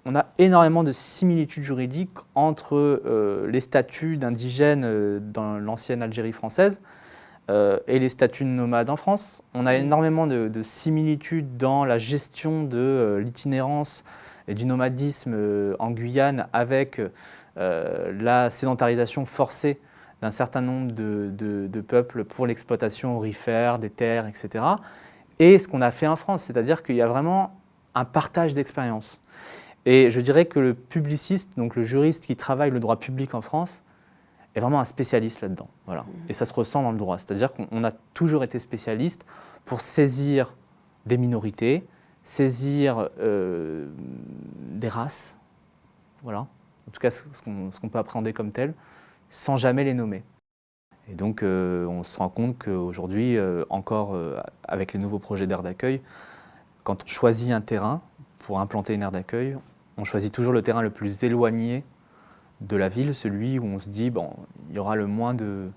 on a énormément de similitudes juridiques entre les statuts d'indigènes dans l'ancienne Algérie française et les statuts de nomades en France. On a énormément de similitudes dans la gestion de l'itinérance et du nomadisme en Guyane avec la sédentarisation forcée d'un certain nombre de peuples pour l'exploitation aurifère des terres, etc. Et ce qu'on a fait en France, c'est-à-dire qu'il y a vraiment un partage d'expérience. Et je dirais que le publiciste, donc le juriste qui travaille le droit public en France, est vraiment un spécialiste là-dedans. Voilà. Et ça se ressent dans le droit. C'est-à-dire qu'on a toujours été spécialiste pour saisir des minorités, saisir des races, voilà. En tout cas ce qu'on peut appréhender comme tel, sans jamais les nommer. Et donc on se rend compte qu'aujourd'hui, encore avec les nouveaux projets d'aires d'accueil, quand on choisit un terrain pour implanter une aire d'accueil, on choisit toujours le terrain le plus éloigné de la ville, celui où on se dit bon, il y aura le moins de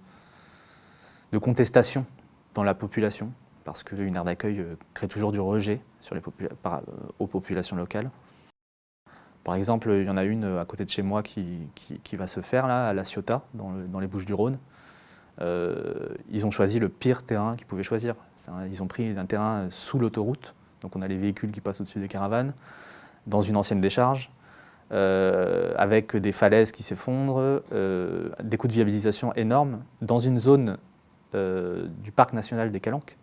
contestation dans la population, parce qu'une aire d'accueil crée toujours du rejet sur aux populations locales. Par exemple, il y en a une à côté de chez moi qui va se faire là, à La Ciotat, dans les Bouches-du-Rhône. Ils ont choisi le pire terrain qu'ils pouvaient choisir. Ils ont pris un terrain sous l'autoroute, donc on a les véhicules qui passent au-dessus des caravanes, dans une ancienne décharge, avec des falaises qui s'effondrent, des coûts de viabilisation énormes, dans une zone du parc national des Calanques,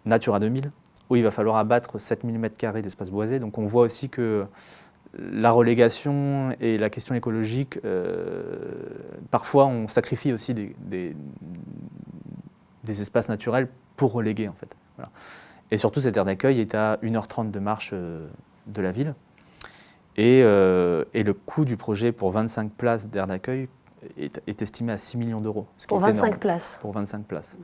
Natura 2000, où il va falloir abattre 7000 m² d'espace boisé. Donc on voit aussi que la relégation et la question écologique, parfois on sacrifie aussi des espaces naturels pour reléguer en fait. Voilà. Et surtout cette aire d'accueil est à 1h30 de marche de la ville. Et le coût du projet pour 25 places d'aire d'accueil est estimé à 6 millions d'euros. Pour 25 places. Pour 25 places.